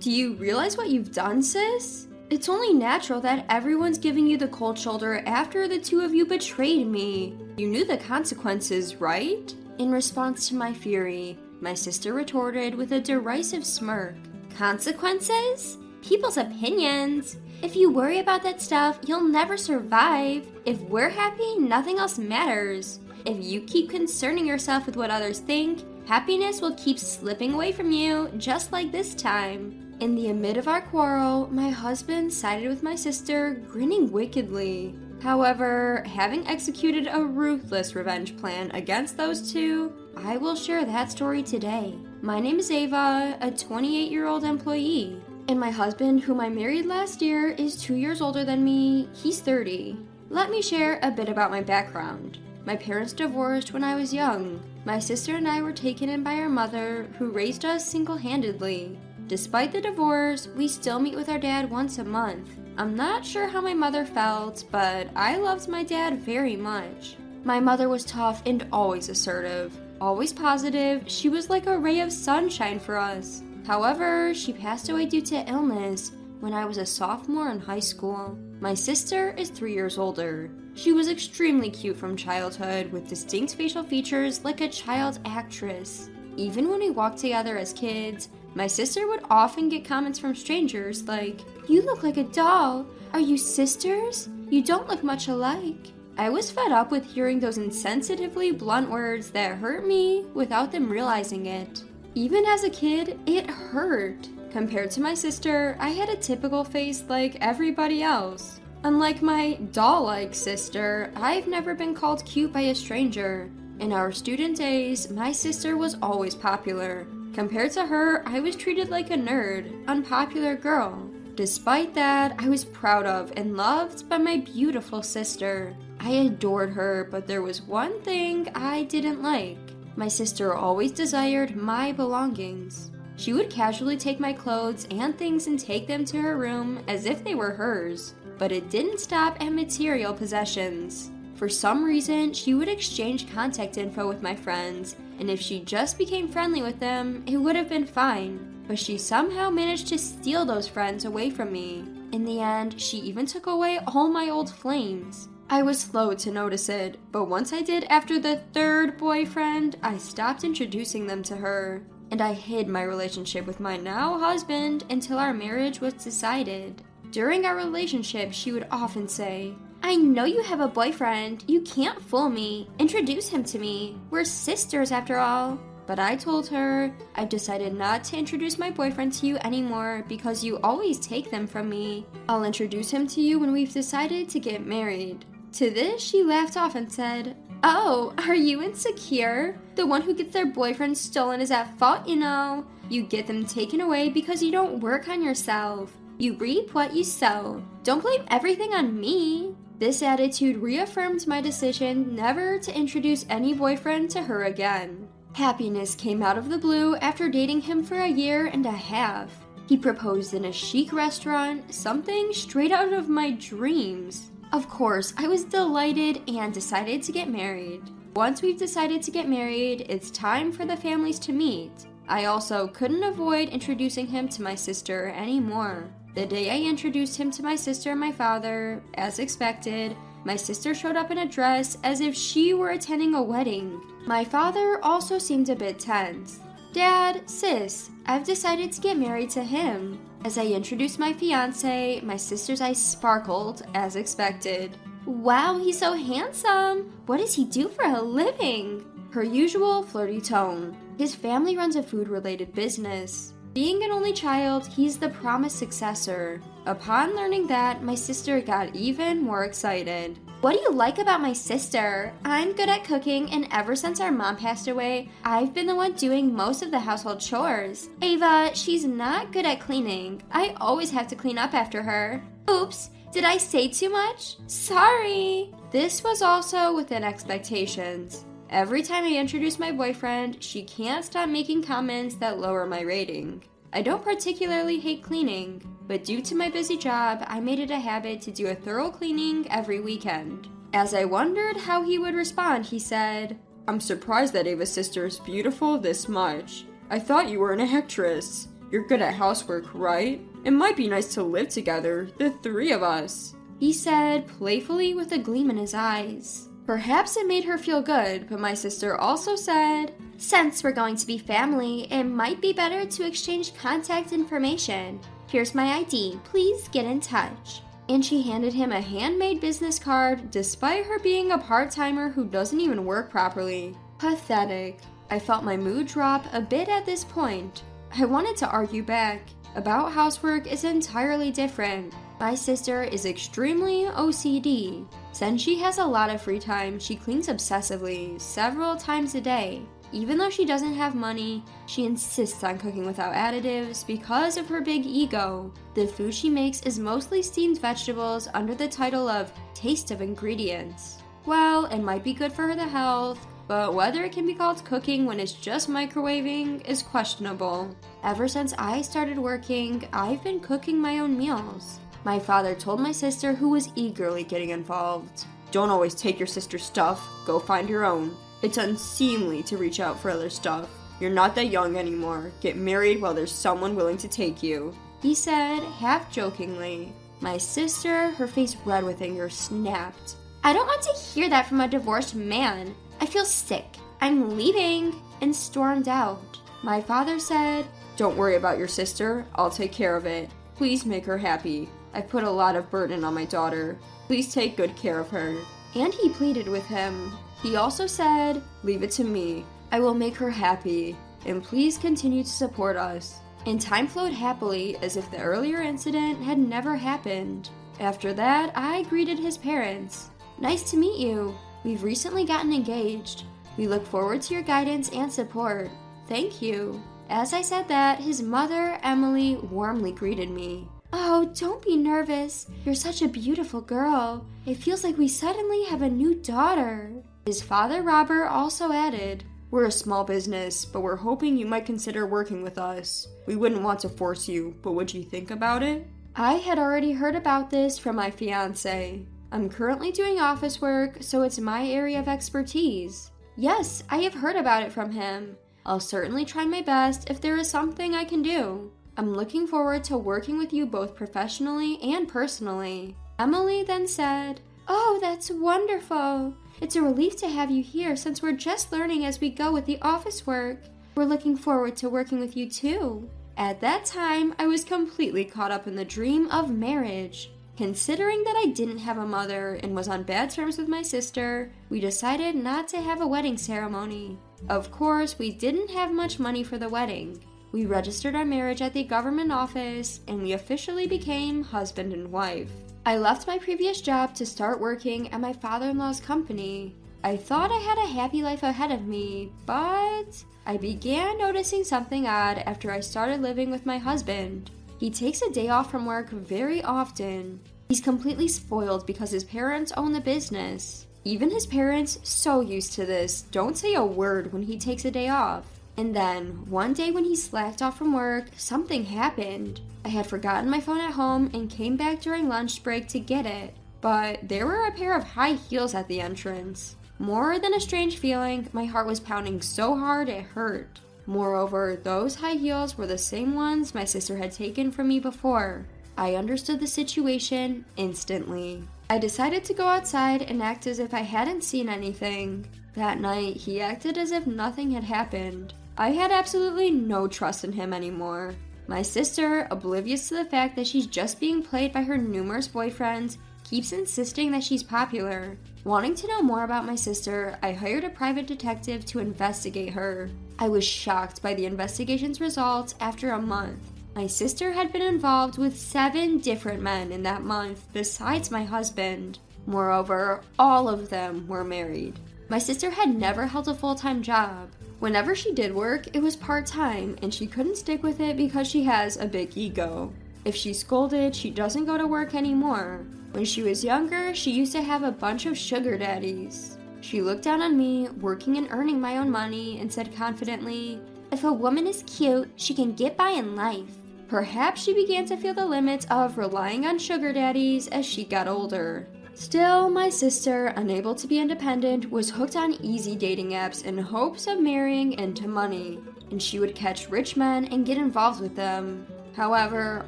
Do you realize what you've done, sis? It's only natural that everyone's giving you the cold shoulder after the two of you betrayed me. You knew the consequences, right? In response to my fury, my sister retorted with a derisive smirk. Consequences? People's opinions. If you worry about that stuff, you'll never survive. If we're happy, nothing else matters. If you keep concerning yourself with what others think, happiness will keep slipping away from you, just like this time. In the amid of our quarrel, my husband sided with my sister, grinning wickedly. However, having executed a ruthless revenge plan against those two, I will share that story today. My name is Ava, a 28-year-old employee, and my husband, whom I married last year, is 2 years older than me. He's 30. Let me share a bit about my background. My parents divorced when I was young. My sister and I were taken in by our mother, who raised us single-handedly. Despite the divorce, we still meet with our dad once a month. I'm not sure how my mother felt, but I loved my dad very much. My mother was tough and always assertive, always positive. She was like a ray of sunshine for us. However, she passed away due to illness when I was a sophomore in high school. My sister is 3 years older. She was extremely cute from childhood with distinct facial features like a child actress. Even when we walked together as kids, my sister would often get comments from strangers like, "You look like a doll. Are you sisters? You don't look much alike." I was fed up with hearing those insensitively blunt words that hurt me without them realizing it. Even as a kid, it hurt. Compared to my sister, I had a typical face like everybody else. Unlike my doll-like sister, I've never been called cute by a stranger. In our student days, my sister was always popular. Compared to her, I was treated like a nerd, unpopular girl. Despite that, I was proud of and loved by my beautiful sister. I adored her, but there was one thing I didn't like. My sister always desired my belongings. She would casually take my clothes and things and take them to her room as if they were hers. But it didn't stop at material possessions. For some reason, she would exchange contact info with my friends, and if she just became friendly with them, it would have been fine. But she somehow managed to steal those friends away from me. In the end, she even took away all my old flames. I was slow to notice it, but once I did after the third boyfriend, I stopped introducing them to her. And I hid my relationship with my now husband until our marriage was decided. During our relationship, she would often say, "I know you have a boyfriend. You can't fool me. Introduce him to me. We're sisters after all." But I told her, "I've decided not to introduce my boyfriend to you anymore because you always take them from me. I'll introduce him to you when we've decided to get married." To this, she laughed off and said, "Oh, are you insecure? The one who gets their boyfriend stolen is at fault, you know. You get them taken away because you don't work on yourself. You reap what you sow. Don't blame everything on me." This attitude reaffirmed my decision never to introduce any boyfriend to her again. Happiness came out of the blue after dating him for a year and a half. He proposed in a chic restaurant, something straight out of my dreams. Of course, I was delighted and decided to get married. Once we've decided to get married, it's time for the families to meet. I also couldn't avoid introducing him to my sister anymore. The day I introduced him to my sister and my father, as expected, my sister showed up in a dress as if she were attending a wedding. My father also seemed a bit tense. "Dad, sis, I've decided to get married to him." As I introduced my fiancé, my sister's eyes sparkled, as expected. "Wow, he's so handsome. What does he do for a living?" Her usual flirty tone. His family runs a food-related business. Being an only child, he's the promised successor. Upon learning that, my sister got even more excited. "What do you like about my sister? I'm good at cooking, and ever since our mom passed away, I've been the one doing most of the household chores. Ava, she's not good at cleaning. I always have to clean up after her. Oops, did I say too much? Sorry." This was also within expectations. Every time I introduce my boyfriend, she can't stop making comments that lower my rating. I don't particularly hate cleaning, but due to my busy job, I made it a habit to do a thorough cleaning every weekend. As I wondered how he would respond, he said, "I'm surprised that Ava's sister is beautiful this much. I thought you were an actress. You're good at housework, right? It might be nice to live together, the three of us," he said, playfully with a gleam in his eyes. Perhaps it made her feel good, but my sister also said, "Since we're going to be family, it might be better to exchange contact information. Here's my ID, please get in touch." And she handed him a handmade business card, despite her being a part-timer who doesn't even work properly. Pathetic. I felt my mood drop a bit at this point. I wanted to argue back. About housework is entirely different. My sister is extremely OCD. Since she has a lot of free time, she cleans obsessively, several times a day. Even though she doesn't have money, she insists on cooking without additives because of her big ego. The food she makes is mostly steamed vegetables under the title of taste of ingredients. Well, it might be good for the health, but whether it can be called cooking when it's just microwaving is questionable. Ever since I started working, I've been cooking my own meals. My father told my sister, who was eagerly getting involved, "Don't always take your sister's stuff, go find your own. It's unseemly to reach out for other stuff. You're not that young anymore. Get married while there's someone willing to take you," he said, half jokingly. My sister, her face red with anger, snapped, "I don't want to hear that from a divorced man. I feel sick. I'm leaving," and stormed out. My father said, "Don't worry about your sister. I'll take care of it. Please make her happy. I've put a lot of burden on my daughter. Please take good care of her." And he pleaded with him. He also said, "Leave it to me. I will make her happy. And please continue to support us." And time flowed happily as if the earlier incident had never happened. After that, I greeted his parents. "Nice to meet you. We've recently gotten engaged. We look forward to your guidance and support. Thank you." As I said that, his mother, Emily, warmly greeted me. "Oh, don't be nervous. You're such a beautiful girl. It feels like we suddenly have a new daughter." His father, Robert, also added, "We're a small business, but we're hoping you might consider working with us. We wouldn't want to force you, but would you think about it?" I had already heard about this from my fiancé. I'm currently doing office work, so it's my area of expertise. Yes, I have heard about it from him. I'll certainly try my best if there is something I can do. I'm looking forward to working with you both professionally and personally. Emily then said, "Oh, that's wonderful. It's a relief to have you here since we're just learning as we go with the office work. We're looking forward to working with you too." At that time, I was completely caught up in the dream of marriage. Considering that I didn't have a mother and was on bad terms with my sister, we decided not to have a wedding ceremony. Of course, we didn't have much money for the wedding. We registered our marriage at the government office, and we officially became husband and wife. I left my previous job to start working at my father-in-law's company. I thought I had a happy life ahead of me, but I began noticing something odd after I started living with my husband. He takes a day off from work very often. He's completely spoiled because his parents own the business. Even his parents, so used to this, don't say a word when he takes a day off. And then, one day when he slacked off from work, something happened. I had forgotten my phone at home and came back during lunch break to get it. But there were a pair of high heels at the entrance. More than a strange feeling, my heart was pounding so hard it hurt. Moreover, those high heels were the same ones my sister had taken from me before. I understood the situation instantly. I decided to go outside and act as if I hadn't seen anything. That night, he acted as if nothing had happened. I had absolutely no trust in him anymore. My sister, oblivious to the fact that she's just being played by her numerous boyfriends, keeps insisting that she's popular. Wanting to know more about my sister, I hired a private detective to investigate her. I was shocked by the investigation's results after a month. My sister had been involved with 7 different men in that month, besides my husband. Moreover, all of them were married. My sister had never held a full-time job. Whenever she did work, it was part-time, and she couldn't stick with it because she has a big ego. If she's scolded, she doesn't go to work anymore. When she was younger, she used to have a bunch of sugar daddies. She looked down on me, working and earning my own money, and said confidently, "If a woman is cute, she can get by in life." Perhaps she began to feel the limits of relying on sugar daddies as she got older. Still, my sister, unable to be independent, was hooked on easy dating apps in hopes of marrying into money, and she would catch rich men and get involved with them. However,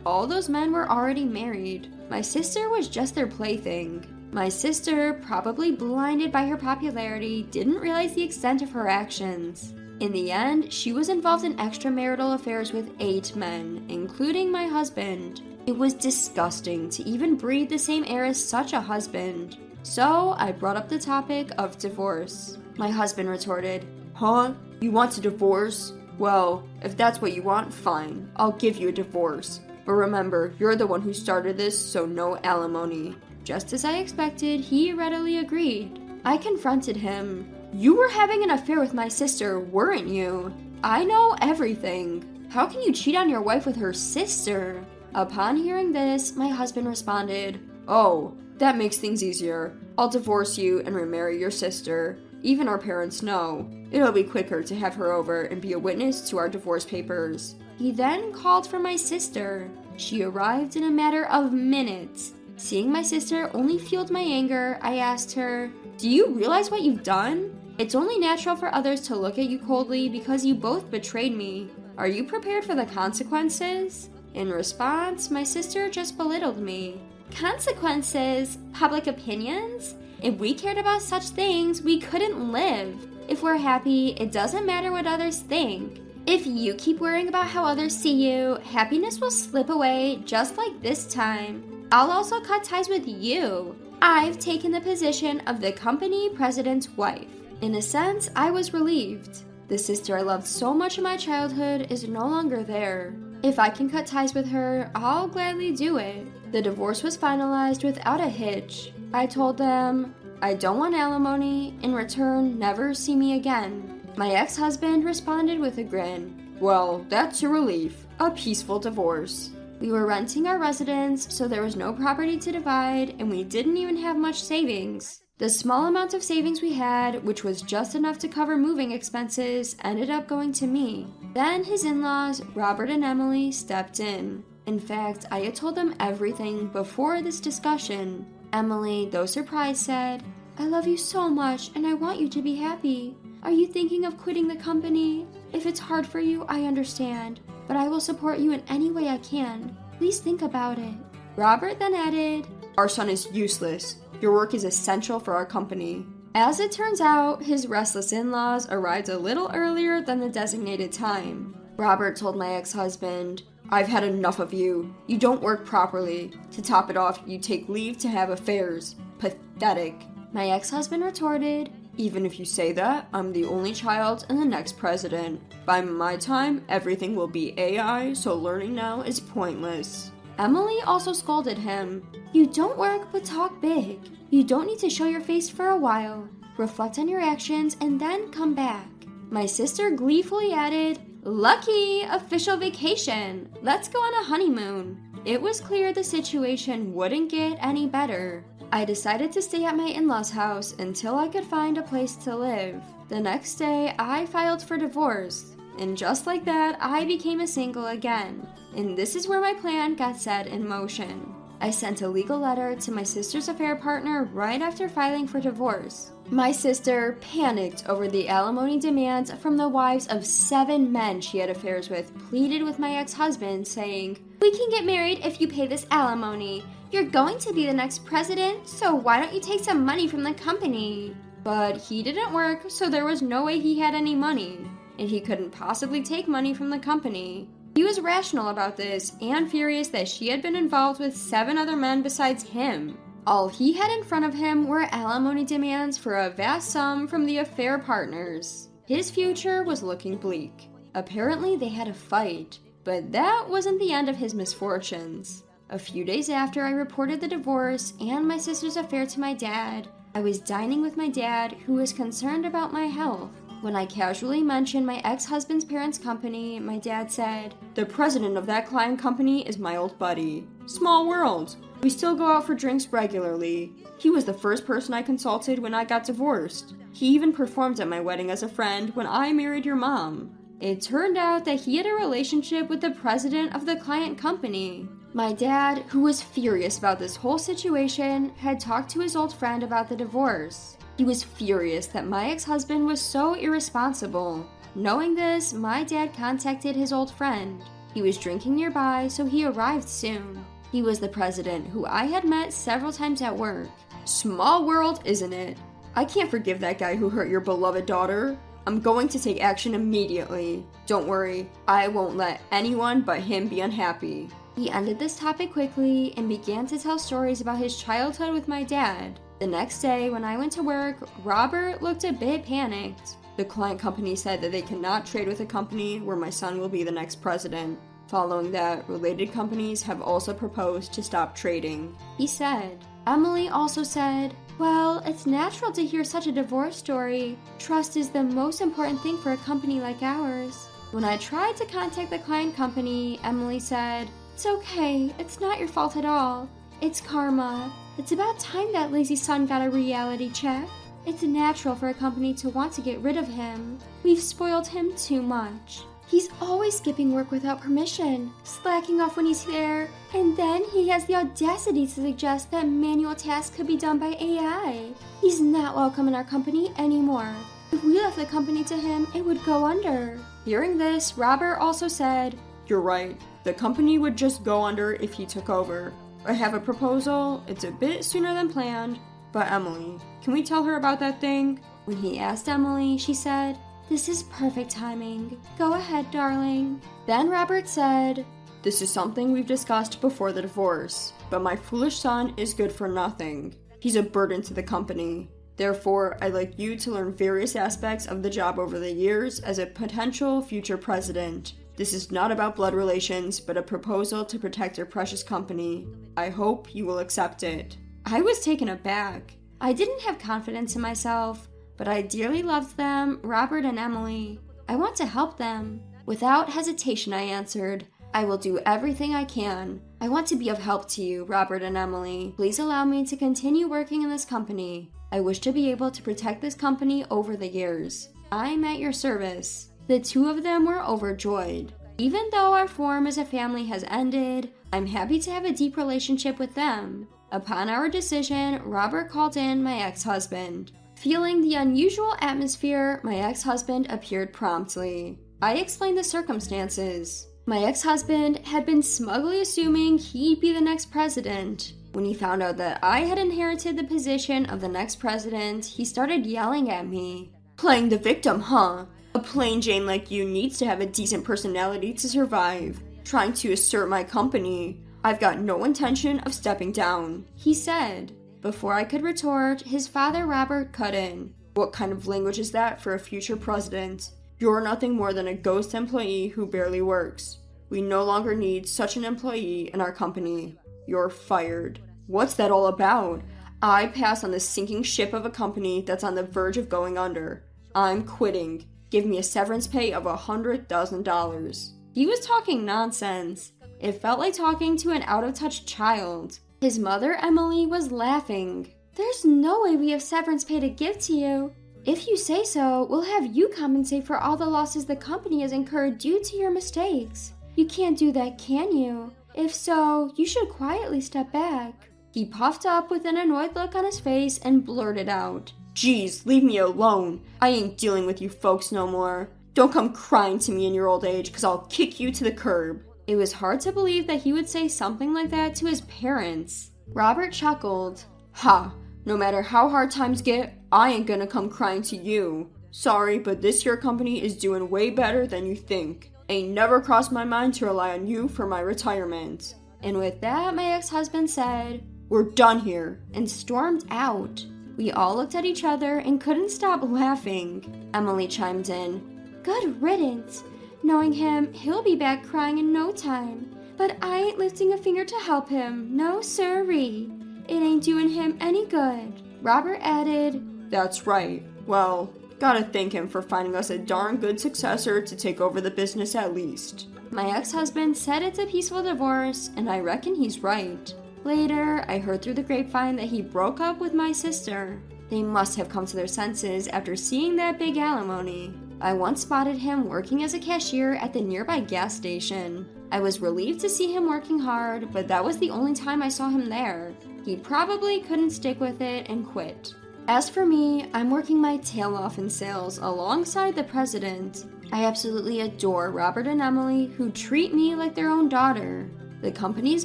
all those men were already married. My sister was just their plaything. My sister, probably blinded by her popularity, didn't realize the extent of her actions. In the end, she was involved in extramarital affairs with 8 men, including my husband. It was disgusting to even breathe the same air as such a husband. So I brought up the topic of divorce. My husband retorted, "Huh? You want a divorce? Well, if that's what you want, fine. I'll give you a divorce. But remember, you're the one who started this, so no alimony." Just as I expected, he readily agreed. I confronted him. "You were having an affair with my sister, weren't you? I know everything. How can you cheat on your wife with her sister?" Upon hearing this, my husband responded, "Oh, that makes things easier. I'll divorce you and remarry your sister. Even our parents know. It'll be quicker to have her over and be a witness to our divorce papers." He then called for my sister. She arrived in a matter of minutes. Seeing my sister only fueled my anger, I asked her, "Do you realize what you've done? It's only natural for others to look at you coldly because you both betrayed me. Are you prepared for the consequences?" In response, my sister just belittled me. "Consequences? Public opinions? If we cared about such things, we couldn't live. If we're happy, it doesn't matter what others think. If you keep worrying about how others see you, happiness will slip away just like this time. I'll also cut ties with you. I've taken the position of the company president's wife." In a sense, I was relieved. The sister I loved so much in my childhood is no longer there. If I can cut ties with her, I'll gladly do it. The divorce was finalized without a hitch. I told them, "I don't want alimony. In return, never see me again." My ex-husband responded with a grin. "Well, that's a relief. A peaceful divorce." We were renting our residence, so there was no property to divide, and we didn't even have much savings. The small amount of savings we had, which was just enough to cover moving expenses, ended up going to me. Then his in-laws, Robert and Emily, stepped in. In fact, I had told them everything before this discussion. Emily, though surprised, said, "I love you so much, and I want you to be happy. Are you thinking of quitting the company? If it's hard for you, I understand, but I will support you in any way I can. Please think about it." Robert then added, "Our son is useless. Your work is essential for our company." As it turns out, his restless in-laws arrived a little earlier than the designated time. Robert told my ex-husband, "I've had enough of you. You don't work properly. To top it off, you take leave to have affairs. Pathetic." My ex-husband retorted, "Even if you say that, I'm the only child and the next president. By my time, everything will be AI, so learning now is pointless." Emily also scolded him. "You don't work, but talk big. You don't need to show your face for a while. Reflect on your actions and then come back." My sister gleefully added, "Lucky, official vacation. Let's go on a honeymoon." It was clear the situation wouldn't get any better. I decided to stay at my in-laws' house until I could find a place to live. The next day, I filed for divorce. And just like that, I became a single again. And this is where my plan got set in motion. I sent a legal letter to my sister's affair partner right after filing for divorce. My sister panicked over the alimony demands from the wives of 7 men she had affairs with, pleaded with my ex-husband, saying, "We can get married if you pay this alimony. You're going to be the next president, so why don't you take some money from the company?" But he didn't work, so there was no way he had any money, and he couldn't possibly take money from the company. He was rational about this and furious that she had been involved with 7 other men besides him. All he had in front of him were alimony demands for a vast sum from the affair partners. His future was looking bleak. Apparently they had a fight, but that wasn't the end of his misfortunes. A few days after I reported the divorce and my sister's affair to my dad, I was dining with my dad, who was concerned about my health. When I casually mentioned my ex-husband's parents' company, my dad said, "The president of that client company is my old buddy. Small world. We still go out for drinks regularly. He was the first person I consulted when I got divorced. He even performed at my wedding as a friend when I married your mom." It turned out that he had a relationship with the president of the client company. My dad, who was furious about this whole situation, had talked to his old friend about the divorce. He was furious that my ex-husband was so irresponsible. Knowing this, my dad contacted his old friend. He was drinking nearby, so he arrived soon. He was the president, who I had met several times at work. Small world, isn't it? I can't forgive that guy who hurt your beloved daughter. I'm going to take action immediately. Don't worry, I won't let anyone but him be unhappy. He ended this topic quickly and began to tell stories about his childhood with my dad. The next day, when I went to work, Robert looked a bit panicked. The client company said that they cannot trade with a company where my son will be the next president. Following that, related companies have also proposed to stop trading. He said. Emily also said, well, it's natural to hear such a divorce story. Trust is the most important thing for a company like ours. When I tried to contact the client company, Emily said, it's okay, it's not your fault at all. It's karma. It's about time that lazy son got a reality check. It's natural for a company to want to get rid of him. We've spoiled him too much. He's always skipping work without permission, slacking off when he's there, and then he has the audacity to suggest that manual tasks could be done by AI. He's not welcome in our company anymore. If we left the company to him, it would go under. Hearing this, Robert also said, you're right. The company would just go under if he took over. I have a proposal. It's a bit sooner than planned. But Emily, can we tell her about that thing? When he asked Emily, she said, this is perfect timing. Go ahead, darling. Then Robert said, this is something we've discussed before the divorce, but my foolish son is good for nothing. He's a burden to the company. Therefore, I'd like you to learn various aspects of the job over the years as a potential future president. This is not about blood relations, but a proposal to protect your precious company. I hope you will accept it. I was taken aback. I didn't have confidence in myself, but I dearly loved them, Robert and Emily. I want to help them. Without hesitation, I answered, I will do everything I can. I want to be of help to you, Robert and Emily. Please allow me to continue working in this company. I wish to be able to protect this company over the years. I'm at your service. The two of them were overjoyed. Even though our form as a family has ended, I'm happy to have a deep relationship with them. Upon our decision, Robert called in my ex-husband. Feeling the unusual atmosphere, my ex-husband appeared promptly. I explained the circumstances. My ex-husband had been smugly assuming he'd be the next president. When he found out that I had inherited the position of the next president, he started yelling at me. Playing the victim, huh? A plain Jane like you needs to have a decent personality to survive. Trying to assert my company. I've got no intention of stepping down, he said. Before I could retort, his father Robert cut in. What kind of language is that for a future president? You're nothing more than a ghost employee who barely works. We no longer need such an employee in our company. You're fired. What's that all about? I pass on the sinking ship of a company that's on the verge of going under. I'm quitting. Give me a severance pay of $100,000. He was talking nonsense. It felt like talking to an out-of-touch child. His mother, Emily, was laughing. There's no way we have severance pay to give to you. If you say so, we'll have you compensate for all the losses the company has incurred due to your mistakes. You can't do that, can you? If so, you should quietly step back. He puffed up with an annoyed look on his face and blurted out, Geez, leave me alone. I ain't dealing with you folks no more. Don't come crying to me in your old age, 'cause I'll kick you to the curb. It was hard to believe that he would say something like that to his parents. Robert chuckled. Ha! No matter how hard times get, I ain't gonna come crying to you. Sorry, but this here company is doing way better than you think. Ain't never crossed my mind to rely on you for my retirement. And with that, my ex-husband said, We're done here, and stormed out. We all looked at each other and couldn't stop laughing. Emily chimed in. Good riddance. Knowing him, he'll be back crying in no time. But I ain't lifting a finger to help him, no sirree. It ain't doing him any good. Robert added, That's right. Well, gotta thank him for finding us a darn good successor to take over the business at least. My ex-husband said it's a peaceful divorce, and I reckon he's right. Later, I heard through the grapevine that he broke up with my sister. They must have come to their senses after seeing that big alimony. I once spotted him working as a cashier at the nearby gas station. I was relieved to see him working hard, but that was the only time I saw him there. He probably couldn't stick with it and quit. As for me, I'm working my tail off in sales alongside the president. I absolutely adore Robert and Emily, who treat me like their own daughter. The company is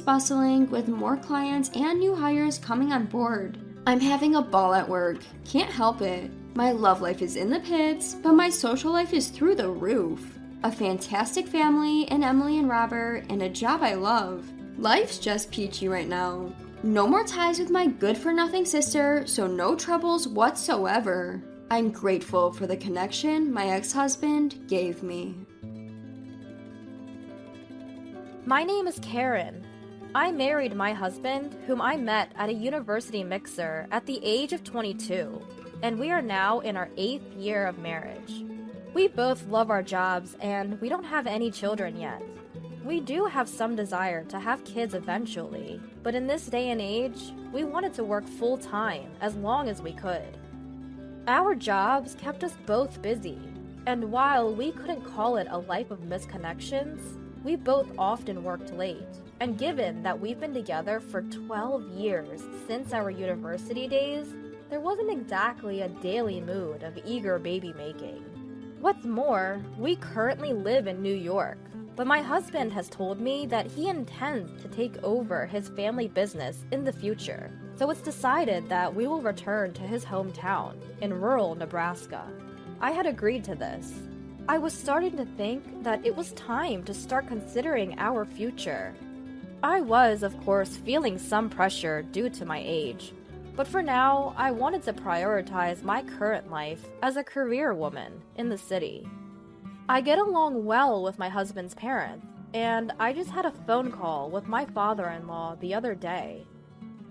bustling, with more clients and new hires coming on board. I'm having a ball at work. Can't help it. My love life is in the pits, but my social life is through the roof. A fantastic family in Emily and Robert, and a job I love. Life's just peachy right now. No more ties with my good-for-nothing sister, so no troubles whatsoever. I'm grateful for the connection my ex-husband gave me. My name is Karen. I married my husband, whom I met at a university mixer at the age of 22, and we are now in our 8th year of marriage. We both love our jobs, and we don't have any children yet. We do have some desire to have kids eventually, but in this day and age, we wanted to work full-time as long as we could. Our jobs kept us both busy, and while we couldn't call it a life of misconnections, we both often worked late. And given that we've been together for 12 years since our university days, there wasn't exactly a daily mood of eager baby making. What's more, we currently live in New York, but my husband has told me that he intends to take over his family business in the future, so it's decided that we will return to his hometown in rural Nebraska. I had agreed to this. I was starting to think that it was time to start considering our future. I was, of course, feeling some pressure due to my age, but for now, I wanted to prioritize my current life as a career woman in the city. I get along well with my husband's parents, and I just had a phone call with my father-in-law the other day.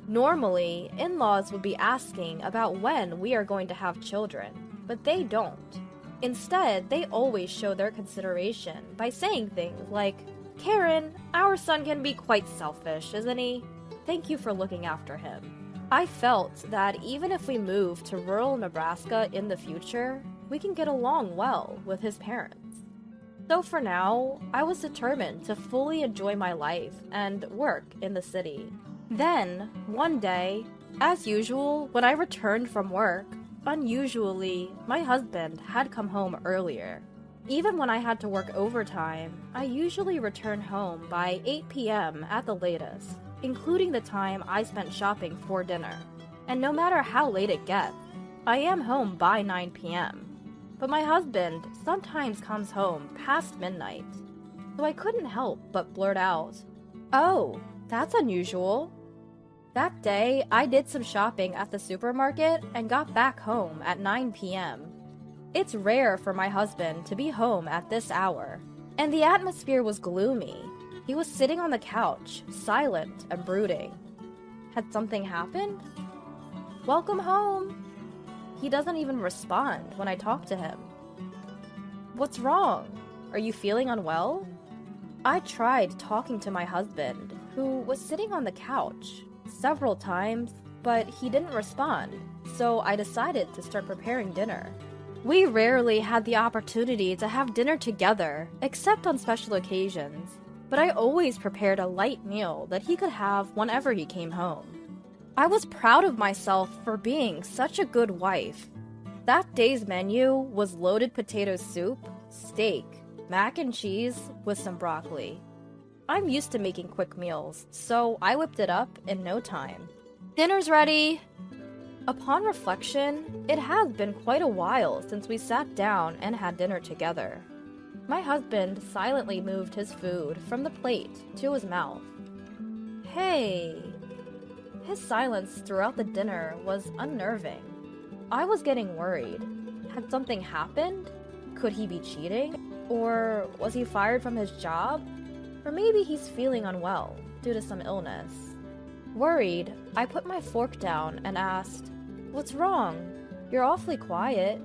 Normally, in-laws would be asking about when we are going to have children, but they don't. Instead, they always show their consideration by saying things like, "Karen, our son can be quite selfish, isn't he? Thank you for looking after him." I felt that even if we move to rural Nebraska in the future, we can get along well with his parents. So for now, I was determined to fully enjoy my life and work in the city. Then, one day, as usual, when I returned from work, unusually, my husband had come home earlier. Even when I had to work overtime, I usually return home by 8 p.m. at the latest, including the time I spent shopping for dinner. And no matter how late it gets, I am home by 9 p.m. But my husband sometimes comes home past midnight, so I couldn't help but blurt out, "Oh, that's unusual." That day, I did some shopping at the supermarket and got back home at 9 p.m. It's rare for my husband to be home at this hour, and the atmosphere was gloomy. He was sitting on the couch, silent and brooding. Had something happened? "Welcome home." He doesn't even respond when I talk to him. "What's wrong? Are you feeling unwell?" I tried talking to my husband, who was sitting on the couch, several times, but he didn't respond, so I decided to start preparing dinner. We rarely had the opportunity to have dinner together, except on special occasions, but I always prepared a light meal that he could have whenever he came home. I was proud of myself for being such a good wife. That day's menu was loaded potato soup, steak, mac and cheese with some broccoli. I'm used to making quick meals, so I whipped it up in no time. "Dinner's ready!" Upon reflection, it has been quite a while since we sat down and had dinner together. My husband silently moved his food from the plate to his mouth. "Hey!" His silence throughout the dinner was unnerving. I was getting worried. Had something happened? Could he be cheating? Or was he fired from his job? Or maybe he's feeling unwell due to some illness. Worried, I put my fork down and asked, "What's wrong? You're awfully quiet.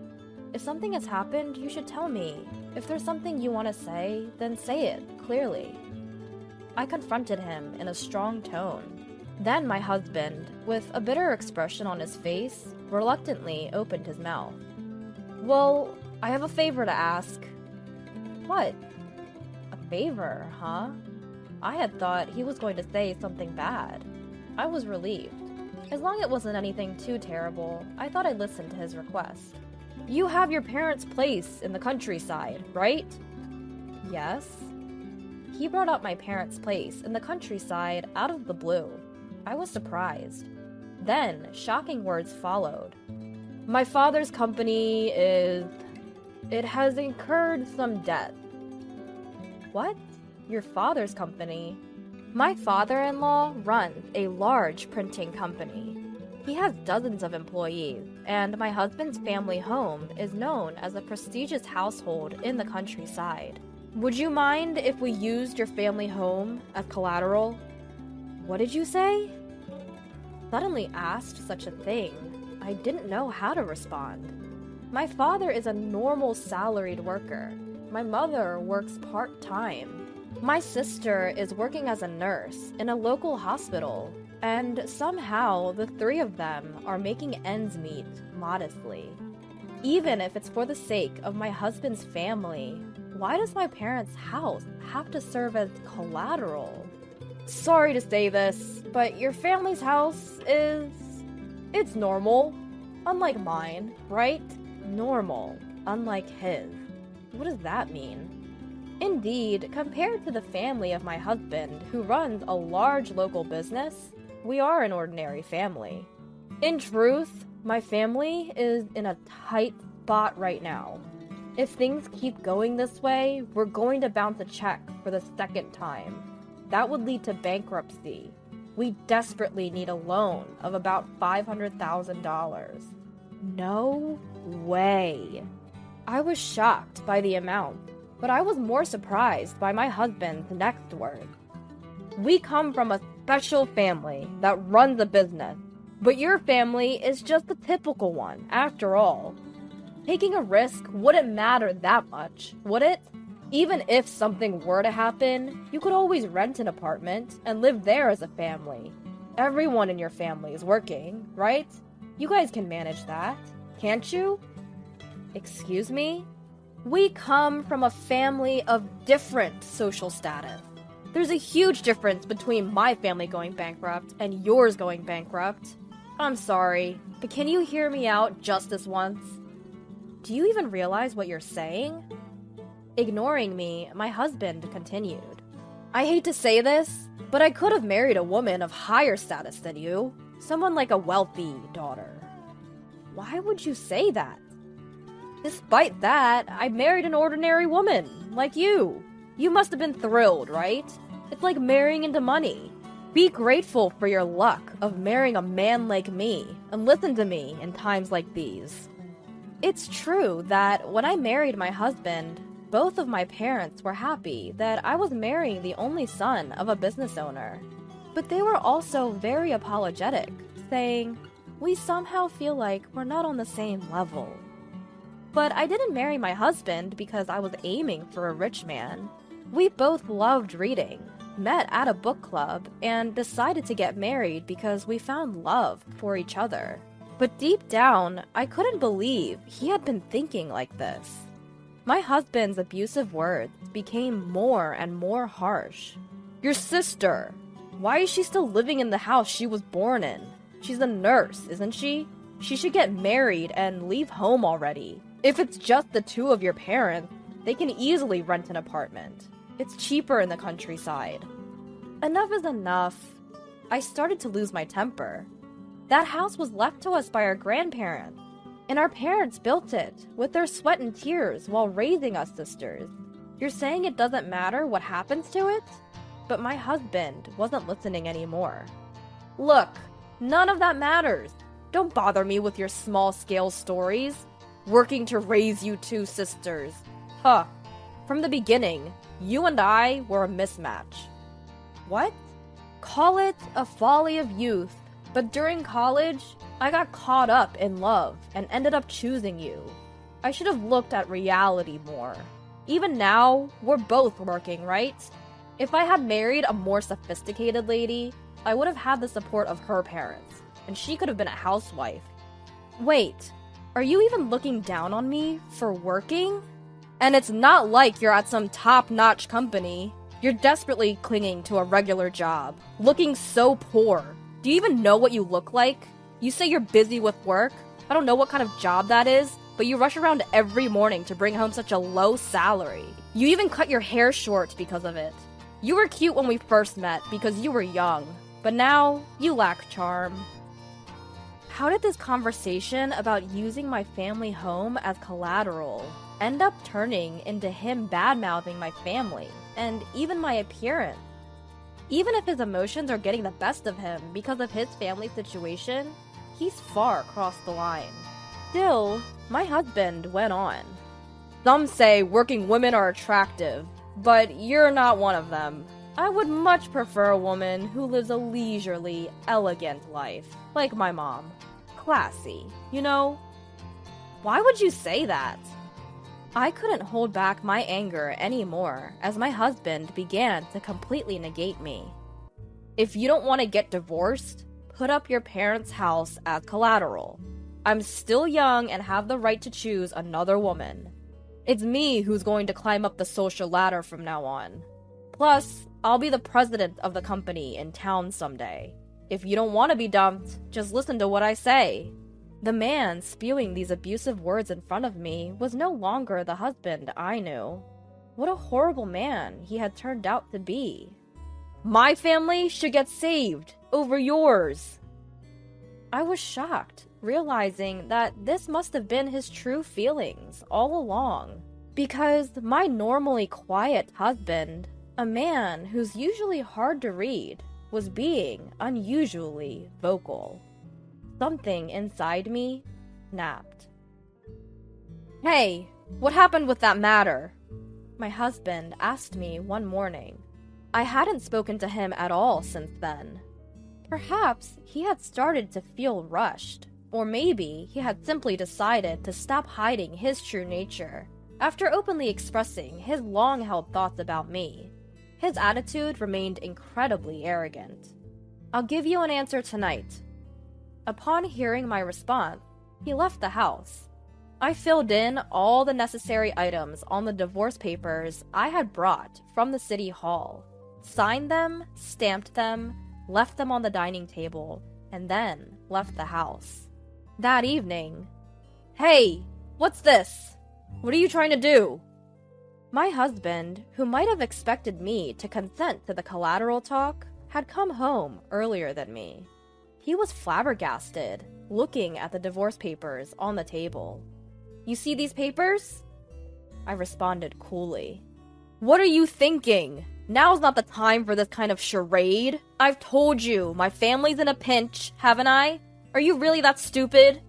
If something has happened, you should tell me. If there's something you want to say, then say it clearly." I confronted him in a strong tone. Then my husband, with a bitter expression on his face, reluctantly opened his mouth. "Well, I have a favor to ask. What? A favor, huh? I had thought he was going to say something bad. I was relieved. As long as it wasn't anything too terrible, I thought I'd listen to his request. You have your parents' place in the countryside, right? Yes. He brought up my parents' place in the countryside out of the blue. I was surprised. Then, shocking words followed. My father's company it has incurred some debt. What? Your father's company? My father-in-law runs a large printing company. He has dozens of employees, and my husband's family home is known as a prestigious household in the countryside. Would you mind if we used your family home as collateral? What did you say? Suddenly asked such a thing, I didn't know how to respond. My father is a normal salaried worker. My mother works part-time. My sister is working as a nurse in a local hospital, and somehow the three of them are making ends meet modestly. Even if it's for the sake of my husband's family, why does my parents' house have to serve as collateral? Sorry to say this, but your family's house it's normal. Unlike mine, right? Normal. Unlike his. What does that mean? Indeed, compared to the family of my husband, who runs a large local business, we are an ordinary family. In truth, my family is in a tight spot right now. If things keep going this way, we're going to bounce a check for the second time. That would lead to bankruptcy. We desperately need a loan of about $500,000. No way. I was shocked by the amount, but I was more surprised by my husband's next word. We come from a special family that runs a business, but your family is just the typical one, after all. Taking a risk wouldn't matter that much, would it? Even if something were to happen, you could always rent an apartment and live there as a family. Everyone in your family is working, right? You guys can manage that, can't you? Excuse me? We come from a family of different social status. There's a huge difference between my family going bankrupt and yours going bankrupt. I'm sorry, but can you hear me out just this once? Do you even realize what you're saying? Ignoring me, my husband continued. I hate to say this, but I could have married a woman of higher status than you. Someone like a wealthy daughter. Why would you say that? Despite that, I married an ordinary woman, like you. You must have been thrilled, right? It's like marrying into money. Be grateful for your luck of marrying a man like me, and listen to me in times like these. It's true that when I married my husband, both of my parents were happy that I was marrying the only son of a business owner. But they were also very apologetic, saying, we somehow feel like we're not on the same level. But I didn't marry my husband because I was aiming for a rich man. We both loved reading, met at a book club, and decided to get married because we found love for each other. But deep down, I couldn't believe he had been thinking like this. My husband's abusive words became more and more harsh. Your sister! Why is she still living in the house she was born in? She's a nurse, isn't she? She should get married and leave home already. If it's just the two of your parents, they can easily rent an apartment. It's cheaper in the countryside. Enough is enough. I started to lose my temper. That house was left to us by our grandparents, and our parents built it with their sweat and tears while raising us sisters. You're saying it doesn't matter what happens to it? But my husband wasn't listening anymore. Look, none of that matters. Don't bother me with your small-scale stories. Working to raise you two sisters. Huh. From the beginning, you and I were a mismatch. What? Call it a folly of youth, but during college, I got caught up in love and ended up choosing you. I should have looked at reality more. Even now, we're both working, right? If I had married a more sophisticated lady, I would have had the support of her parents, and she could have been a housewife. Wait, Are you even looking down on me for working? And it's not like you're at some top-notch company. You're desperately clinging to a regular job, looking so poor. Do you even know what you look like? You say you're busy with work. I don't know what kind of job that is, but you rush around every morning to bring home such a low salary. You even cut your hair short because of it. You were cute when we first met because you were young, but now you lack charm. How did this conversation about using my family home as collateral end up turning into him bad-mouthing my family and even my appearance? Even if his emotions are getting the best of him because of his family situation, he's far across the line. Still, my husband went on. Some say working women are attractive, but you're not one of them. I would much prefer a woman who lives a leisurely, elegant life, like my mom. Classy, you know? Why would you say that? I couldn't hold back my anger anymore as my husband began to completely negate me. If you don't want to get divorced, put up your parents' house as collateral. I'm still young and have the right to choose another woman. It's me who's going to climb up the social ladder from now on. Plus, I'll be the president of the company in town someday. If you don't want to be dumped, just listen to what I say. The man spewing these abusive words in front of me was no longer the husband I knew. What a horrible man he had turned out to be. My family should get saved over yours. I was shocked, realizing that this must have been his true feelings all along. Because my normally quiet husband, a man who's usually hard to read, was being unusually vocal. Something inside me snapped. Hey, what happened with that matter? My husband asked me one morning. I hadn't spoken to him at all since then. Perhaps he had started to feel rushed, or maybe he had simply decided to stop hiding his true nature after openly expressing his long-held thoughts about me. His attitude remained incredibly arrogant. I'll give you an answer tonight. Upon hearing my response, he left the house. I filled in all the necessary items on the divorce papers I had brought from the city hall, signed them, stamped them, left them on the dining table, and then left the house. That evening, "Hey, what's this? What are you trying to do?" My husband, who might have expected me to consent to the collateral talk, had come home earlier than me. He was flabbergasted, looking at the divorce papers on the table. "You see these papers?" I responded coolly. "What are you thinking? Now's not the time for this kind of charade. I've told you, my family's in a pinch, haven't I? Are you really that stupid?"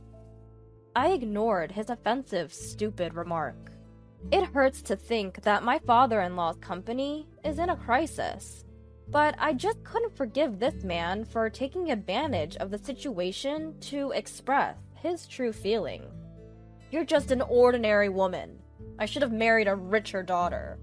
I ignored his offensive, stupid remark. It hurts to think that my father-in-law's company is in a crisis. But I just couldn't forgive this man for taking advantage of the situation to express his true feelings. "You're just an ordinary woman. I should have married a richer daughter."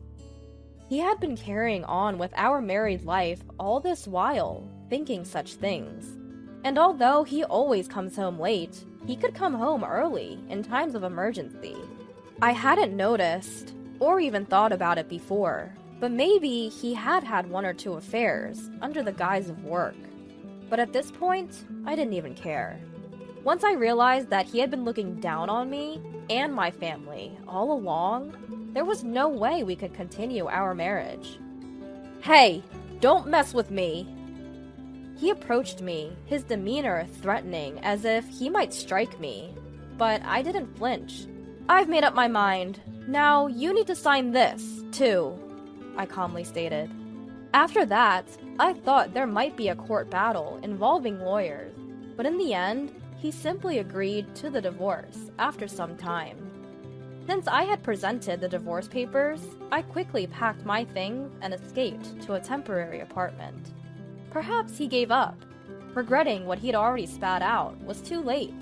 He had been carrying on with our married life all this while, thinking such things. And although he always comes home late, he could come home early in times of emergency. I hadn't noticed, or even thought about it before, but maybe he had had one or two affairs under the guise of work. But at this point, I didn't even care. Once I realized that he had been looking down on me and my family all along, there was no way we could continue our marriage. "Hey, don't mess with me!" He approached me, his demeanor threatening as if he might strike me, but I didn't flinch. "I've made up my mind. Now you need to sign this, too," I calmly stated. After that, I thought there might be a court battle involving lawyers, but in the end, he simply agreed to the divorce after some time. Since I had presented the divorce papers, I quickly packed my things and escaped to a temporary apartment. Perhaps he gave up, regretting what he'd already spat out was too late.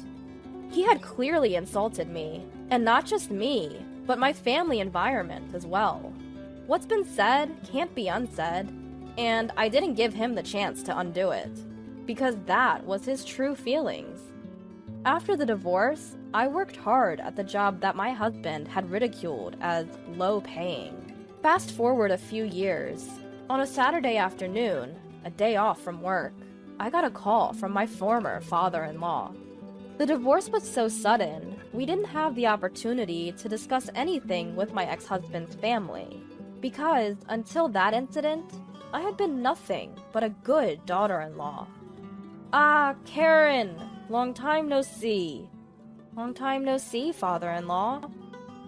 He had clearly insulted me, and not just me, but my family environment as well. What's been said can't be unsaid, and I didn't give him the chance to undo it, because that was his true feelings. After the divorce, I worked hard at the job that my husband had ridiculed as low-paying. Fast forward a few years. On a Saturday afternoon, a day off from work, I got a call from my former father-in-law. The divorce was so sudden, we didn't have the opportunity to discuss anything with my ex-husband's family, because until that incident, I had been nothing but a good daughter-in-law. Ah, Karen! Long time no see. Long time no see, father-in-law.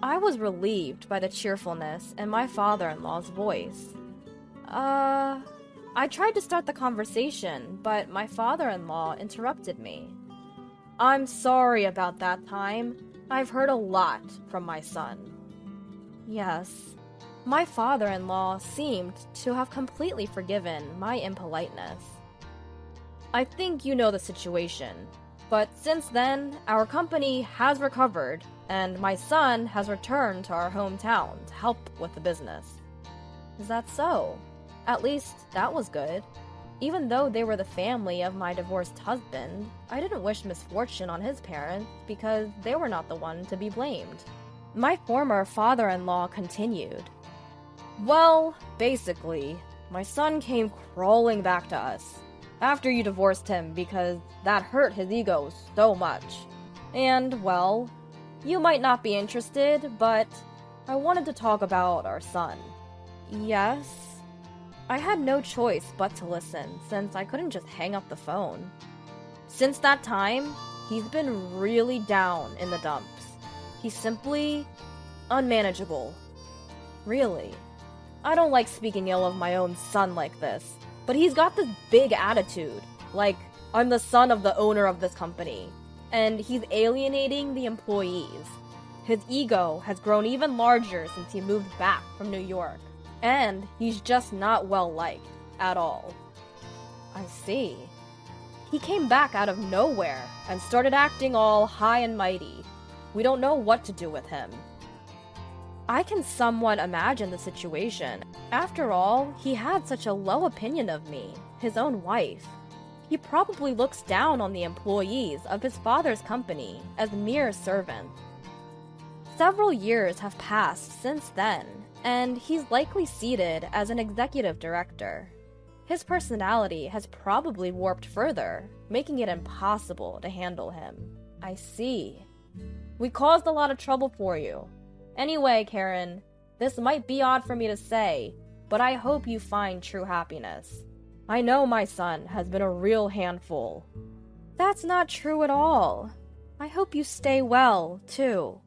I was relieved by the cheerfulness in my father-in-law's voice. I tried to start the conversation, but my father-in-law interrupted me. I'm sorry about that time. I've heard a lot from my son. Yes, my father-in-law seemed to have completely forgiven my impoliteness. I think you know the situation, but since then, our company has recovered, and my son has returned to our hometown to help with the business. Is that so? At least, that was good. Even though they were the family of my divorced husband, I didn't wish misfortune on his parents because they were not the one to be blamed. My former father-in-law continued. Well, basically, my son came crawling back to us after you divorced him because that hurt his ego so much. And, well, you might not be interested, but I wanted to talk about our son. Yes? I had no choice but to listen, since I couldn't just hang up the phone. Since that time, he's been really down in the dumps. He's simply unmanageable. Really. I don't like speaking ill of my own son like this, but he's got this big attitude, like, I'm the son of the owner of this company, and he's alienating the employees. His ego has grown even larger since he moved back from New York. And he's just not well-liked at all. I see. He came back out of nowhere and started acting all high and mighty. We don't know what to do with him. I can somewhat imagine the situation. After all, he had such a low opinion of me, his own wife. He probably looks down on the employees of his father's company as mere servants. Several years have passed since then, and he's likely seated as an executive director. His personality has probably warped further, making it impossible to handle him. I see. We caused a lot of trouble for you. Anyway, Karen, this might be odd for me to say, but I hope you find true happiness. I know my son has been a real handful. That's not true at all. I hope you stay well, too.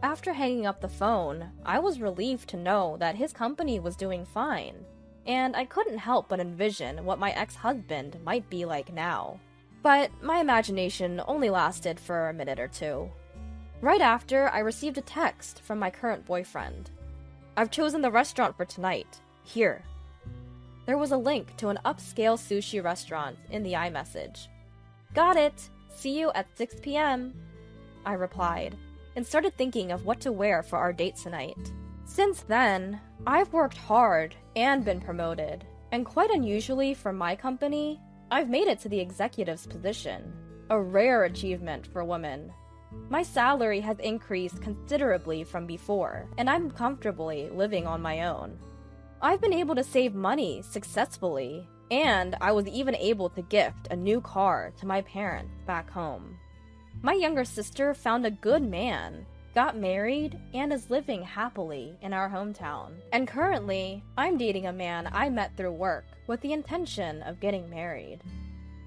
After hanging up the phone, I was relieved to know that his company was doing fine, and I couldn't help but envision what my ex-husband might be like now. But my imagination only lasted for a minute or two. Right after, I received a text from my current boyfriend. I've chosen the restaurant for tonight. Here. There was a link to an upscale sushi restaurant in the iMessage. Got it! See you at 6 p.m. I replied, and started thinking of what to wear for our date tonight. Since then, I've worked hard and been promoted, and quite unusually for my company, I've made it to the executive's position, a rare achievement for women. My salary has increased considerably from before, and I'm comfortably living on my own. I've been able to save money successfully, and I was even able to gift a new car to my parents back home. My younger sister found a good man, got married, and is living happily in our hometown. And currently, I'm dating a man I met through work with the intention of getting married.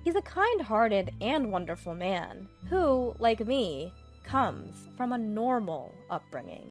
He's a kind-hearted and wonderful man who, like me, comes from a normal upbringing.